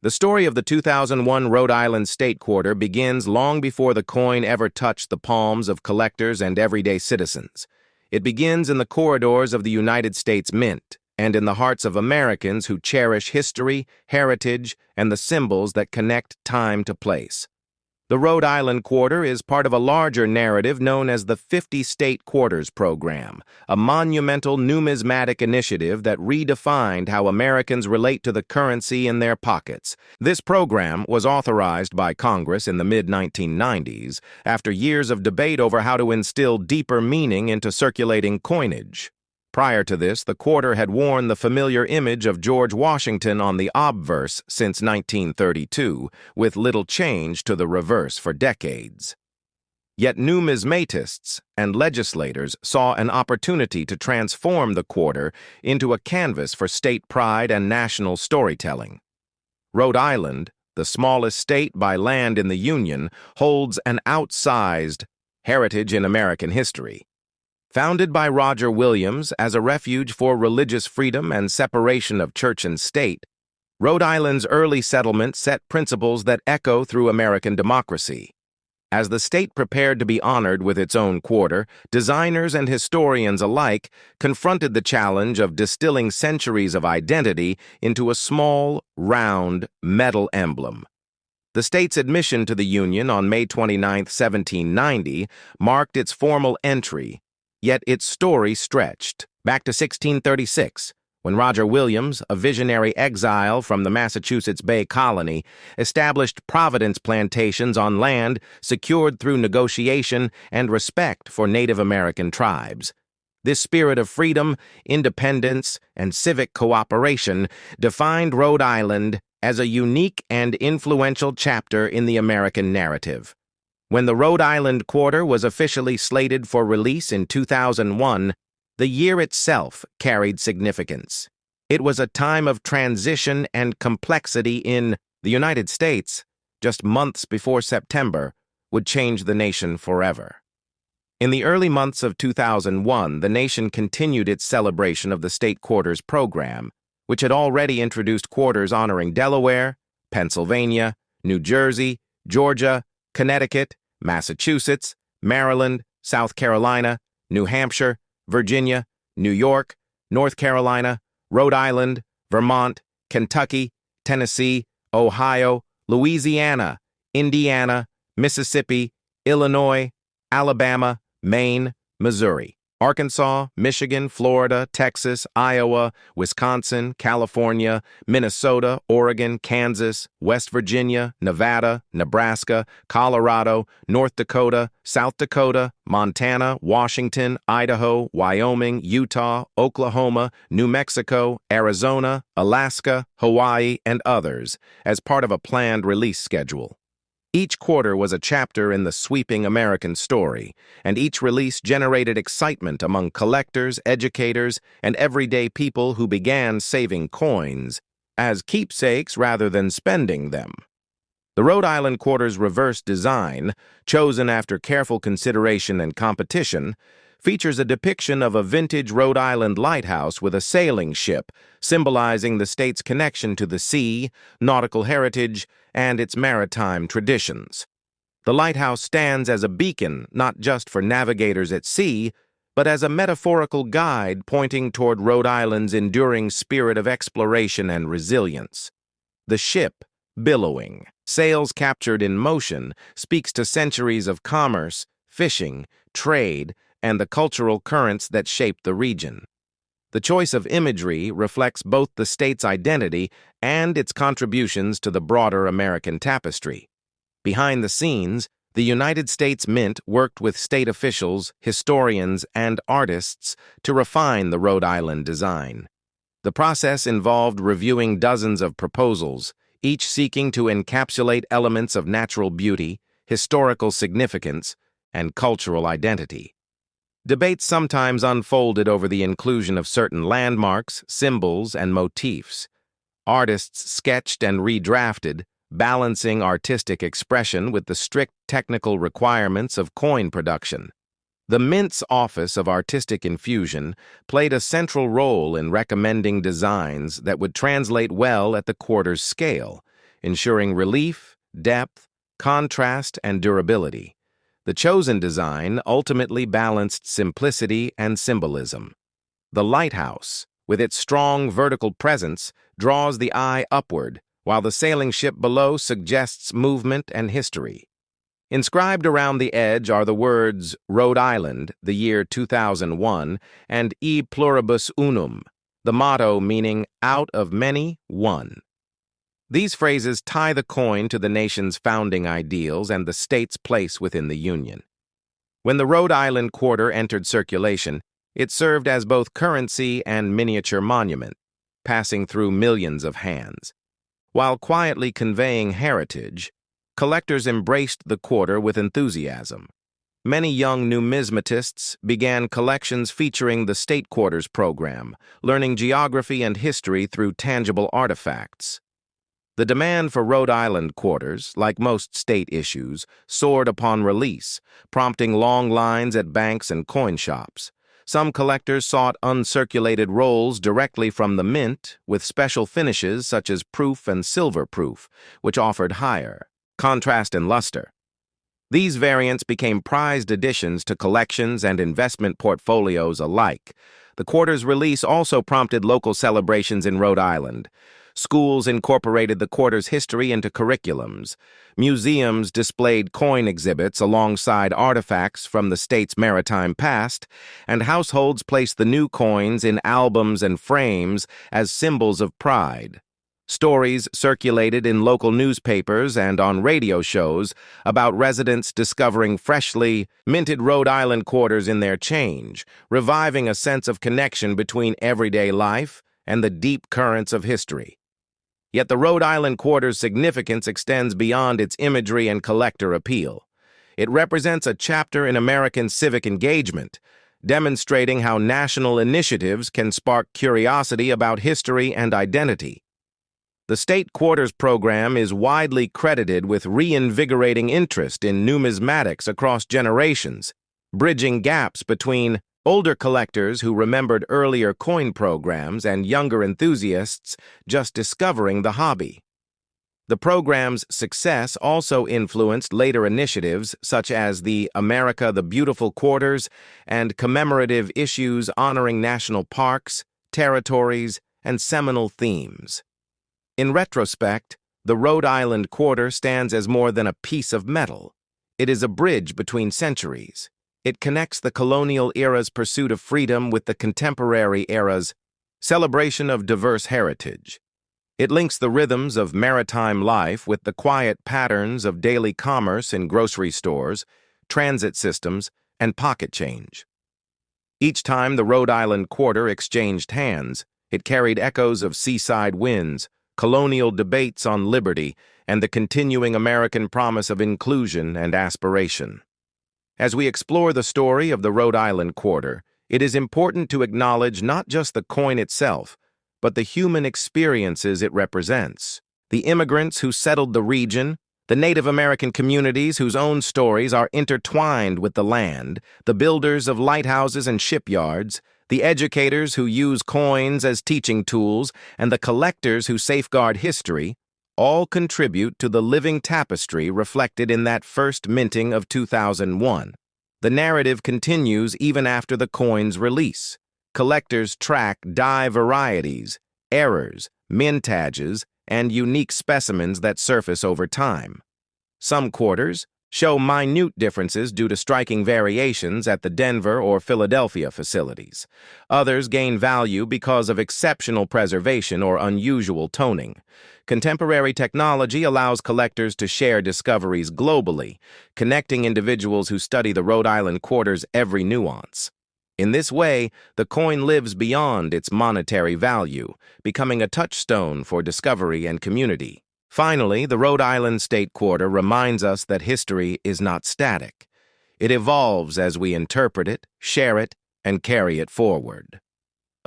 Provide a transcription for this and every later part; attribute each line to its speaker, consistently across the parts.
Speaker 1: The story of the 2001 Rhode Island State Quarter begins long before the coin ever touched the palms of collectors and everyday citizens. It begins in the corridors of the United States Mint and in the hearts of Americans who cherish history, heritage, and the symbols that connect time to place. The Rhode Island Quarter is part of a larger narrative known as the 50 State Quarters Program, a monumental numismatic initiative that redefined how Americans relate to the currency in their pockets. This program was authorized by Congress in the mid-1990s after years of debate over how to instill deeper meaning into circulating coinage. Prior to this, the quarter had worn the familiar image of George Washington on the obverse since 1932, with little change to the reverse for decades. Yet numismatists and legislators saw an opportunity to transform the quarter into a canvas for state pride and national storytelling. Rhode Island, the smallest state by land in the Union, holds an outsized heritage in American history. Founded by Roger Williams as a refuge for religious freedom and separation of church and state, Rhode Island's early settlement set principles that echo through American democracy. As the state prepared to be honored with its own quarter, designers and historians alike confronted the challenge of distilling centuries of identity into a small, round, metal emblem. The state's admission to the Union on May 29, 1790, marked its formal entry. Yet its story stretched back to 1636, when Roger Williams, a visionary exile from the Massachusetts Bay Colony, established Providence plantations on land secured through negotiation and respect for Native American tribes. This spirit of freedom, independence, and civic cooperation defined Rhode Island as a unique and influential chapter in the American narrative. When the Rhode Island Quarter was officially slated for release in 2001, the year itself carried significance. It was a time of transition and complexity in the United States, just months before September would change the nation forever. In the early months of 2001, the nation continued its celebration of the State Quarters program, which had already introduced quarters honoring Delaware, Pennsylvania, New Jersey, Georgia, Connecticut, Massachusetts, Maryland, South Carolina, New Hampshire, Virginia, New York, North Carolina, Rhode Island, Vermont, Kentucky, Tennessee, Ohio, Louisiana, Indiana, Mississippi, Illinois, Alabama, Maine, Missouri, Arkansas, Michigan, Florida, Texas, Iowa, Wisconsin, California, Minnesota, Oregon, Kansas, West Virginia, Nevada, Nebraska, Colorado, North Dakota, South Dakota, Montana, Washington, Idaho, Wyoming, Utah, Oklahoma, New Mexico, Arizona, Alaska, Hawaii, and others, as part of a planned release schedule. Each quarter was a chapter in the sweeping American story, and each release generated excitement among collectors, educators, and everyday people who began saving coins as keepsakes rather than spending them. The Rhode Island Quarter's reverse design, chosen after careful consideration and competition, features a depiction of a vintage Rhode Island lighthouse with a sailing ship, symbolizing the state's connection to the sea, nautical heritage, and its maritime traditions. The lighthouse stands as a beacon not just for navigators at sea, but as a metaphorical guide pointing toward Rhode Island's enduring spirit of exploration and resilience. The ship, billowing, sails captured in motion, speaks to centuries of commerce, fishing, trade, and the cultural currents that shaped the region. The choice of imagery reflects both the state's identity and its contributions to the broader American tapestry. Behind the scenes, the United States Mint worked with state officials, historians, and artists to refine the Rhode Island design. The process involved reviewing dozens of proposals, each seeking to encapsulate elements of natural beauty, historical significance, and cultural identity. Debates sometimes unfolded over the inclusion of certain landmarks, symbols, and motifs. Artists sketched and redrafted, balancing artistic expression with the strict technical requirements of coin production. The Mint's Office of Artistic Infusion played a central role in recommending designs that would translate well at the quarter's scale, ensuring relief, depth, contrast, and durability. The chosen design ultimately balanced simplicity and symbolism. The lighthouse, with its strong vertical presence, draws the eye upward, while the sailing ship below suggests movement and history. Inscribed around the edge are the words Rhode Island, the year 2001, and E pluribus unum, the motto meaning out of many, one. These phrases tie the coin to the nation's founding ideals and the state's place within the Union. When the Rhode Island Quarter entered circulation, it served as both currency and miniature monument, passing through millions of hands. While quietly conveying heritage, collectors embraced the quarter with enthusiasm. Many young numismatists began collections featuring the State Quarters program, learning geography and history through tangible artifacts. The demand for Rhode Island quarters, like most state issues, soared upon release, prompting long lines at banks and coin shops. Some collectors sought uncirculated rolls directly from the mint, with special finishes such as proof and silver proof, which offered higher contrast and luster. These variants became prized additions to collections and investment portfolios alike. The quarter's release also prompted local celebrations in Rhode Island. Schools incorporated the quarter's history into curriculums. Museums displayed coin exhibits alongside artifacts from the state's maritime past, and households placed the new coins in albums and frames as symbols of pride. Stories circulated in local newspapers and on radio shows about residents discovering freshly minted Rhode Island quarters in their change, reviving a sense of connection between everyday life and the deep currents of history. Yet the Rhode Island Quarter's significance extends beyond its imagery and collector appeal. It represents a chapter in American civic engagement, demonstrating how national initiatives can spark curiosity about history and identity. The State Quarters program is widely credited with reinvigorating interest in numismatics across generations, bridging gaps between older collectors who remembered earlier coin programs and younger enthusiasts just discovering the hobby. The program's success also influenced later initiatives such as the America the Beautiful Quarters and commemorative issues honoring national parks, territories, and seminal themes. In retrospect, the Rhode Island Quarter stands as more than a piece of metal. It is a bridge between centuries. It connects the colonial era's pursuit of freedom with the contemporary era's celebration of diverse heritage. It links the rhythms of maritime life with the quiet patterns of daily commerce in grocery stores, transit systems, and pocket change. Each time the Rhode Island Quarter exchanged hands, it carried echoes of seaside winds, colonial debates on liberty, and the continuing American promise of inclusion and aspiration. As we explore the story of the Rhode Island Quarter, it is important to acknowledge not just the coin itself, but the human experiences it represents. The immigrants who settled the region, the Native American communities whose own stories are intertwined with the land, the builders of lighthouses and shipyards, the educators who use coins as teaching tools, and the collectors who safeguard history, all contribute to the living tapestry reflected in that first minting of 2001. The narrative continues even after the coin's release. Collectors track die varieties, errors, mintages, and unique specimens that surface over time. Some quarters show minute differences due to striking variations at the Denver or Philadelphia facilities. Others gain value because of exceptional preservation or unusual toning. Contemporary technology allows collectors to share discoveries globally, connecting individuals who study the Rhode Island Quarter's every nuance. In this way, the coin lives beyond its monetary value, becoming a touchstone for discovery and community. Finally, the Rhode Island State Quarter reminds us that history is not static. It evolves as we interpret it, share it, and carry it forward.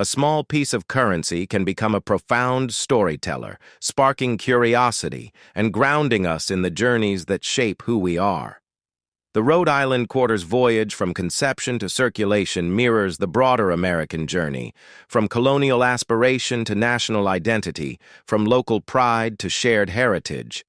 Speaker 1: A small piece of currency can become a profound storyteller, sparking curiosity and grounding us in the journeys that shape who we are. The Rhode Island Quarter's voyage from conception to circulation mirrors the broader American journey, from colonial aspiration to national identity, from local pride to shared heritage.